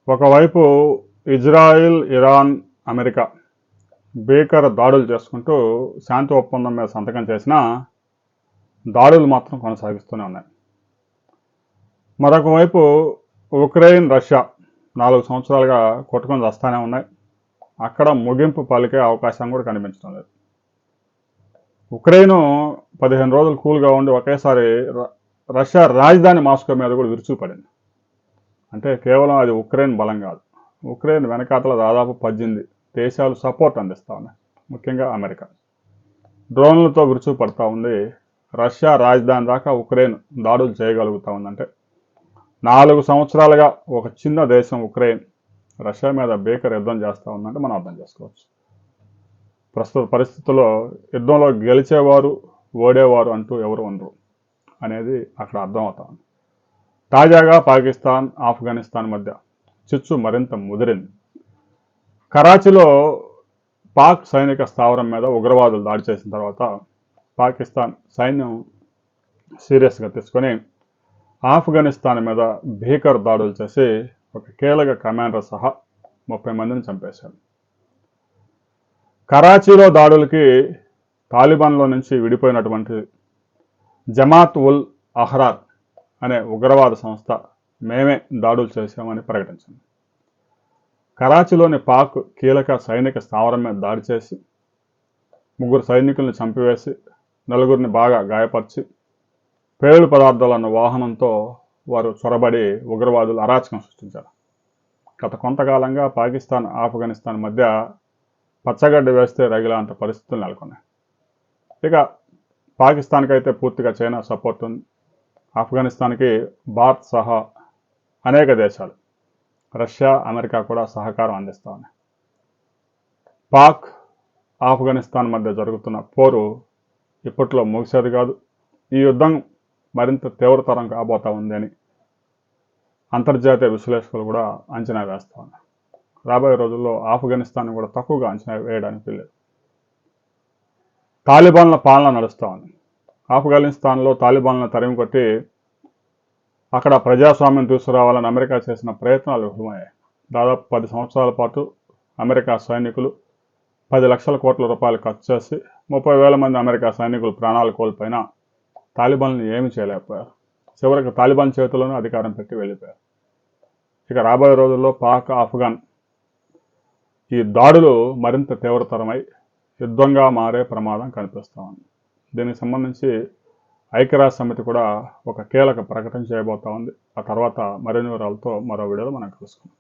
ఒకవైపు Israel, Iran, America భీకర దాడులు చేసుకుంటూ శాంతి ఒప్పందం మీద సంతకం చేసినా దాడులు మాత్రం కొనసాగిస్తూనే ఉన్నాయి. మరొక వైపు ఉక్రెయిన్, రష్యా 4 సంవత్సరాలుగా కొట్టుకొని వస్తూనే ఉన్నాయి. అక్కడ ముగింపు పలికే అవకాశం కూడా కనిపించడం లేదు. ఉక్రెయిన్ 15 రోజులు కూల్గా ఉండి ఒకేసారి రష్యా రాజధాని మాస్కో మీద కూడా విరుచుకుపడింది. అంటే కేవలం అది ఉక్రెయిన్ బలం కాదు, ఉక్రెయిన్ వెనకాతల దాదాపు 18 దేశాలు సపోర్ట్ అందిస్తూ ఉన్నాయి. ముఖ్యంగా అమెరికా డ్రోన్లతో విరుచుకుపడతా ఉంది. రష్యా రాజధాని దాకా ఉక్రెయిన్ దాడులు చేయగలుగుతూ ఉందంటే 4 సంవత్సరాలుగా ఒక చిన్న దేశం ఉక్రెయిన్ రష్యా మీద భీకర యుద్ధం చేస్తూ ఉందంటే మనం అర్థం చేసుకోవచ్చు. ప్రస్తుత పరిస్థితుల్లో యుద్ధంలో గెలిచేవారు, ఓడేవారు అంటూ ఎవరు ఉండరు అనేది అక్కడ అర్థమవుతా ఉంది. తాజాగా పాకిస్తాన్, ఆఫ్ఘనిస్తాన్ మధ్య చిచ్చు మరింత ముదిరింది. కరాచీలో పాక్ సైనిక స్థావరం మీద ఉగ్రవాదులు దాడి చేసిన తర్వాత పాకిస్తాన్ సైన్యం సీరియస్గా తీసుకొని ఆఫ్ఘనిస్తాన్ మీద భీకర దాడులు చేసి ఒక కీలక కమాండర్ సహా 30 మందిని చంపేశారు. కరాచీలో దాడులకి తాలిబాన్లో నుంచి విడిపోయినటువంటి జమాత్ ఉల్ అహ్రార్ అనే ఉగ్రవాద సంస్థ మేమే దాడులు చేశామని ప్రకటించింది. కరాచీలోని పాక్ కీలక సైనిక స్థావరం మీద దాడి చేసి 3 సైనికుల్ని చంపివేసి 4 బాగా గాయపరిచి పేలుడు పదార్థాలన్న వాహనంతో వారు చొరబడి ఉగ్రవాదులు అరాచకం సృష్టించారు. గత కొంతకాలంగా పాకిస్తాన్, ఆఫ్ఘనిస్తాన్ మధ్య పచ్చగడ్డ వేస్తే రగిలాంటి పరిస్థితులు నెలకొన్నాయి. ఇక పాకిస్తాన్కి అయితే పూర్తిగా చైనా సపోర్ట్ ఉంది. ఆఫ్ఘనిస్తాన్కి భారత్ సహా అనేక దేశాలు, రష్యా, అమెరికా కూడా సహకారం అందిస్తూ ఉన్నాయి. పాక్, ఆఫ్ఘనిస్తాన్ మధ్య జరుగుతున్న పోరు ఇప్పట్లో ముగిసేది కాదు. ఈ యుద్ధం మరింత తీవ్రతరం కాబోతా ఉందని అంతర్జాతీయ విశ్లేషకులు కూడా అంచనా వేస్తూ ఉన్నారు. రాబోయే రోజుల్లో ఆఫ్ఘనిస్తాన్ కూడా తక్కువగా అంచనా వేయడానికి లేదు. తాలిబాన్ల పాలన నడుస్తూ ఉంది. ఆఫ్ఘనిస్తాన్లో తాలిబాన్లను తరిమి కొట్టి అక్కడ ప్రజాస్వామ్యం తీసుకురావాలని అమెరికా చేసిన ప్రయత్నాలు విఫలమయ్యాయి. దాదాపు 10 సంవత్సరాల పాటు అమెరికా సైనికులు 10 లక్షల కోట్ల రూపాయలు ఖర్చు చేసి 30,000 మంది అమెరికా సైనికులు ప్రాణాలు కోల్పోయినా తాలిబాన్లు ఏమీ చేయలేకపోయారు. చివరికి తాలిబాన్ చేతుల్లోనే అధికారం పెట్టి వెళ్ళిపోయారు. ఇక రాబోయే రోజుల్లో పాక్, ఆఫ్ఘన్ ఈ దాడులు మరింత తీవ్రతరమై యుద్ధంగా మారే ప్రమాదం కనిపిస్తూ ఉంది. దీనికి సంబంధించి ఐక్యరాజ్య సమితి కూడా ఒక కీలక ప్రకటన చేయబోతా ఉంది. ఆ తర్వాత మరిన్ని వివరాలతో మరో వీడియోలో మనం కలుసుకుందాం.